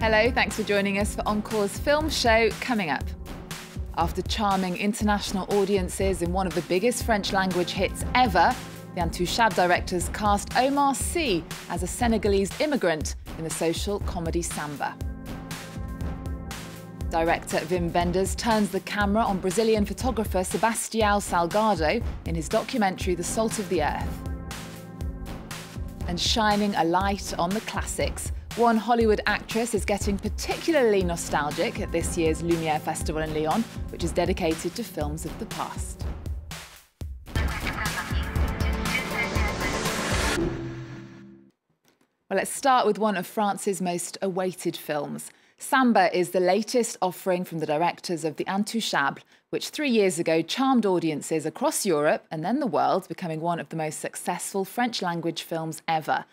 Hello, thanks for joining us for Encore's film show coming up. After charming international audiences in one of the biggest French language hits ever, the Intouchables directors cast Omar Sy as a Senegalese immigrant in the social comedy Samba. Director Wenders turns the camera on Brazilian photographer Sebastião Salgado in his documentary The Salt of the Earth. And shining a light on the classics, one Hollywood actress is getting particularly nostalgic at this year's Lumière Festival in Lyon, which is dedicated to films of the past. Well, let's start with one of France's most awaited films. Samba is the latest offering from the directors of The Intouchables, which 3 years ago charmed audiences across Europe and then the world, becoming one of the most successful French-language films ever.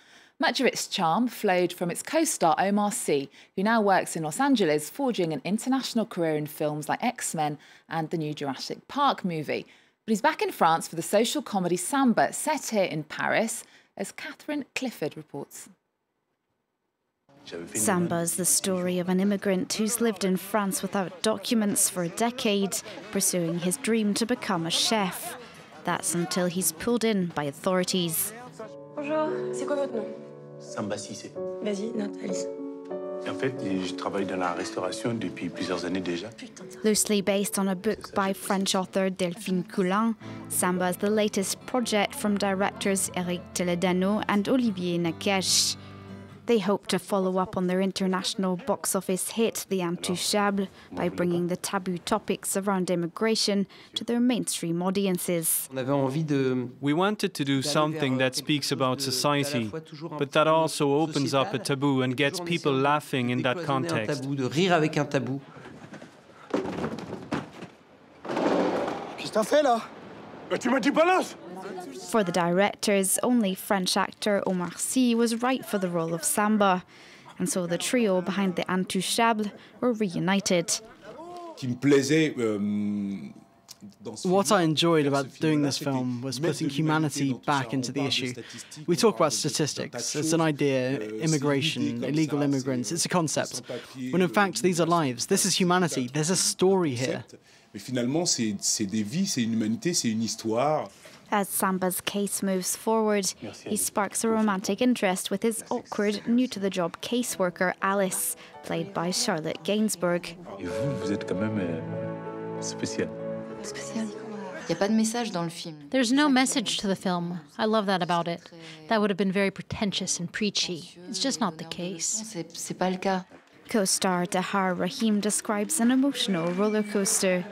Much of its charm flowed from its co-star Omar Sy, who now works in Los Angeles, forging an international career in films like X-Men and the new Jurassic Park movie. But he's back in France for the social comedy Samba, set here in Paris, as Catherine Clifford reports. Samba is the story of an immigrant who's lived in France without documents for a decade, pursuing his dream to become a chef. That's until he's pulled in by authorities. Bonjour, c'est quoi votre nom? Samba Sy. Vas-y, note, Alice. En fait, je travaille dans la restauration depuis plusieurs années déjà. Loosely based on a book by French author Delphine Coulin, Samba is the latest project from directors Eric Toledano and Olivier Nakache. They hope to follow up on their international box office hit, The Intouchables, by bringing the taboo topics around immigration to their mainstream audiences. We wanted to do something that speaks about society, but that also opens up a taboo and gets people laughing in that context. Qu'est-ce que t'as fait là? Tu m'as dit balance! For the directors, only French actor Omar Sy was right for the role of Samba, and so the trio behind The Intouchables were reunited. What I enjoyed about doing this film was putting humanity back into the issue. We talk about statistics. It's an idea, immigration, illegal immigrants, it's a concept. When in fact these are lives, this is humanity, there's a story here. As Samba's case moves forward, he sparks a romantic interest with his awkward, new-to-the-job caseworker Alice, played by Charlotte Gainsbourg. There's no message to the film. I love that about it. That would have been very pretentious and preachy. It's just not the case. Co-star Tahar Rahim describes an emotional roller coaster.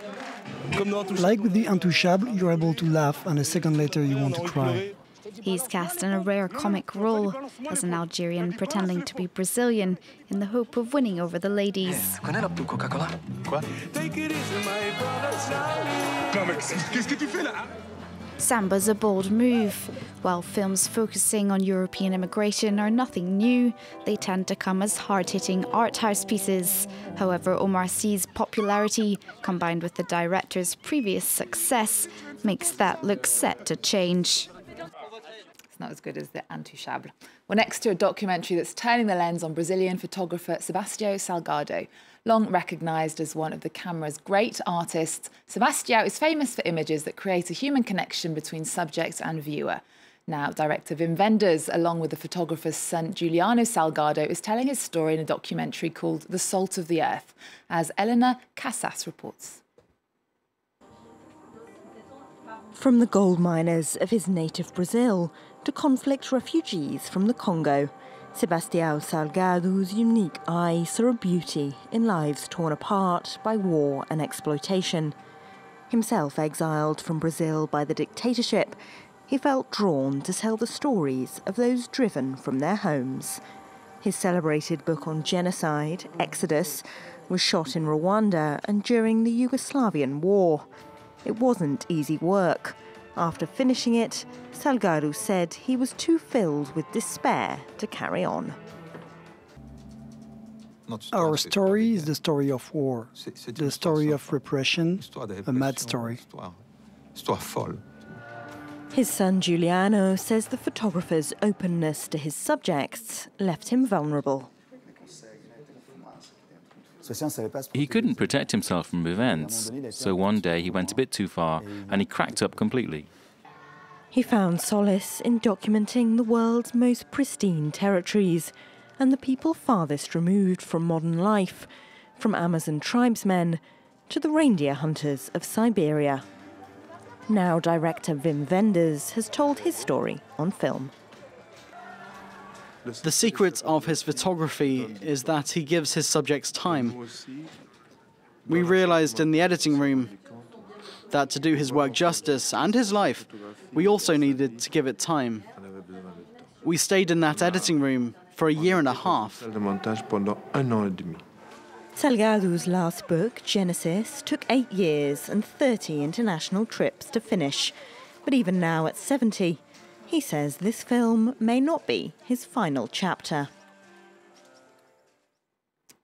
Like with The Intouchables, you're able to laugh, and a second later you want to cry. He's cast in a rare comic role as an Algerian pretending to be Brazilian in the hope of winning over the ladies. Samba's a bold move. While films focusing on European immigration are nothing new, they tend to come as hard-hitting art house pieces. However, Omar Sy's popularity, combined with the director's previous success, makes that look set to change. It's not as good as The Intouchables. We're next to a documentary that's turning the lens on Brazilian photographer Sebastião Salgado. Long recognised as one of the camera's great artists, Sebastião is famous for images that create a human connection between subject and viewer. Now, director Wenders, along with the photographer's son Juliano Salgado, is telling his story in a documentary called The Salt of the Earth, as Elena Casas reports. From the gold miners of his native Brazil to conflict refugees from the Congo, Sebastião Salgado's unique eye saw a beauty in lives torn apart by war and exploitation. Himself exiled from Brazil by the dictatorship, he felt drawn to tell the stories of those driven from their homes. His celebrated book on genocide, Exodus, was shot in Rwanda and during the Yugoslavian War. It wasn't easy work. After finishing it, Salgado said he was too filled with despair to carry on. Our story is the story of war, the story of repression, a mad story. His son Juliano says the photographer's openness to his subjects left him vulnerable. He couldn't protect himself from events, so one day he went a bit too far and he cracked up completely. He found solace in documenting the world's most pristine territories and the people farthest removed from modern life, from Amazon tribesmen to the reindeer hunters of Siberia. Now director Wim Wenders has told his story on film. The secret of his photography is that he gives his subjects time. We realized in the editing room that to do his work justice and his life, we also needed to give it time. We stayed in that editing room for a year and a half. Salgado's last book, Genesis, took 8 years and 30 international trips to finish. But even now at 70, he says this film may not be his final chapter.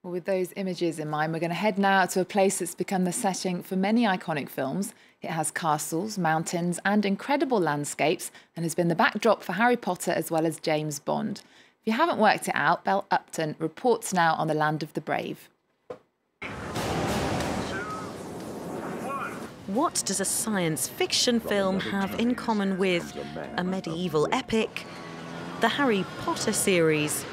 Well, with those images in mind, we're going to head now to a place that's become the setting for many iconic films. It has castles, mountains and incredible landscapes and has been the backdrop for Harry Potter as well as James Bond. If you haven't worked it out, Belle Upton reports now on the land of the brave. What does a science fiction film have in common with a medieval epic, the Harry Potter series,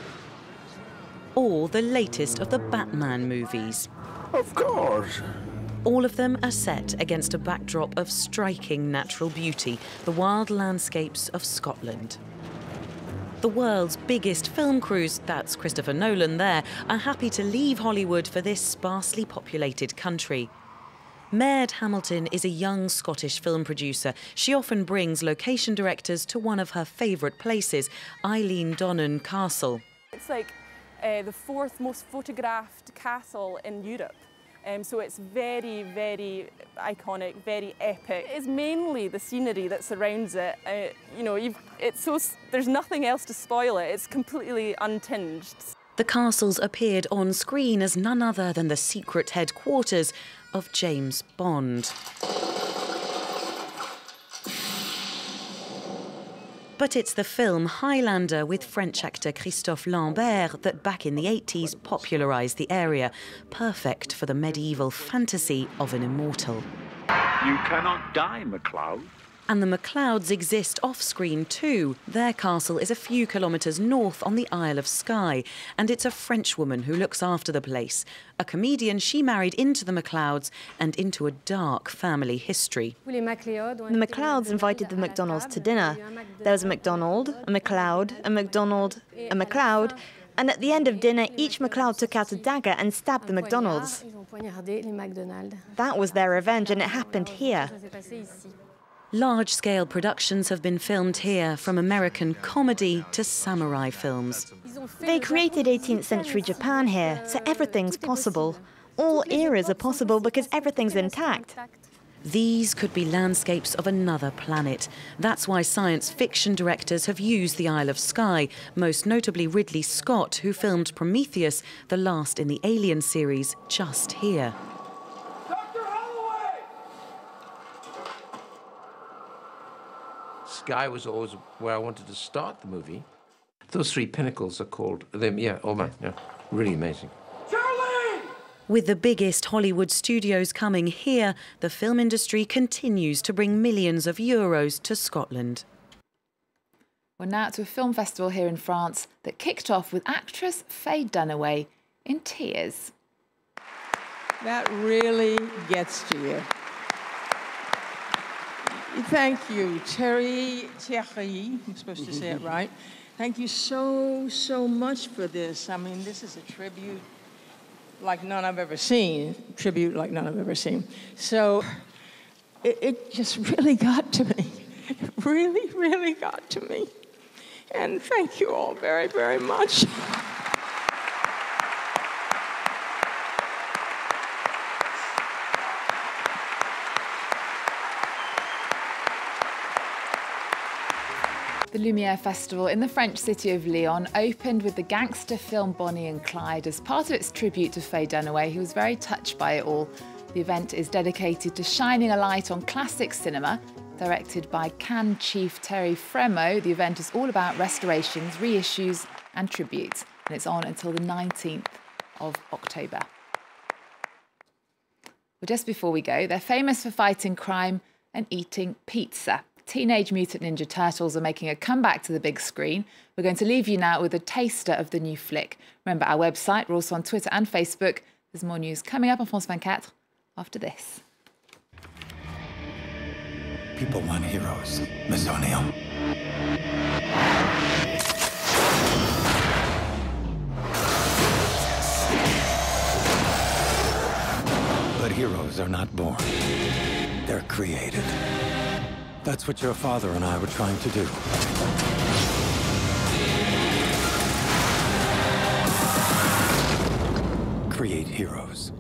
or the latest of the Batman movies? Of course. All of them are set against a backdrop of striking natural beauty, the wild landscapes of Scotland. The world's biggest film crews, that's Christopher Nolan there, are happy to leave Hollywood for this sparsely populated country. Maird Hamilton is a young Scottish film producer. She often brings location directors to one of her favourite places, Eilean Donan Castle. It's like the fourth most photographed castle in Europe. So it's very, very iconic, very epic. It's mainly the scenery that surrounds it. There's nothing else to spoil it. It's completely untinged. The castles appeared on screen as none other than the secret headquarters of James Bond. But it's the film Highlander with French actor Christophe Lambert that back in the 80s popularised the area, perfect for the medieval fantasy of an immortal. You cannot die, MacLeod. And the MacLeods exist off-screen too. Their castle is a few kilometres north on the Isle of Skye, and it's a French woman who looks after the place. A comedian, she married into the MacLeods and into a dark family history. The MacLeods invited the MacDonalds to dinner. There was a MacDonald, a MacLeod, a MacDonald, a MacLeod, and at the end of dinner, each MacLeod took out a dagger and stabbed the MacDonalds. That was their revenge, and it happened here. Large-scale productions have been filmed here, from American comedy to samurai films. They created 18th century Japan here, so everything's possible. All eras are possible because everything's intact. These could be landscapes of another planet. That's why science fiction directors have used the Isle of Skye, most notably Ridley Scott, who filmed Prometheus, the last in the Alien series, just here. Skye was always where I wanted to start the movie. Those three pinnacles are called, really amazing. Charlie! With the biggest Hollywood studios coming here, the film industry continues to bring millions of euros to Scotland. We're now to a film festival here in France that kicked off with actress Faye Dunaway in tears. That really gets to you. Thank you, Thierry, I'm supposed to say it right. Thank you so, so much for this. I mean, this is a tribute like none I've ever seen. So it just really got to me. It really, really got to me. And thank you all very, very much. The Lumière Festival in the French city of Lyon opened with the gangster film Bonnie and Clyde as part of its tribute to Faye Dunaway, who was very touched by it all. The event is dedicated to shining a light on classic cinema. Directed by Cannes chief Terry Fremo, the event is all about restorations, reissues and tributes, and it's on until the 19th of October. Well, just before we go, they're famous for fighting crime and eating pizza. Teenage Mutant Ninja Turtles are making a comeback to the big screen. We're going to leave you now with a taster of the new flick. Remember our website, we're also on Twitter and Facebook. There's more news coming up on France 24 after this. People want heroes, Miss O'Neill. But heroes are not born. They're created. That's what your father and I were trying to do. Create heroes.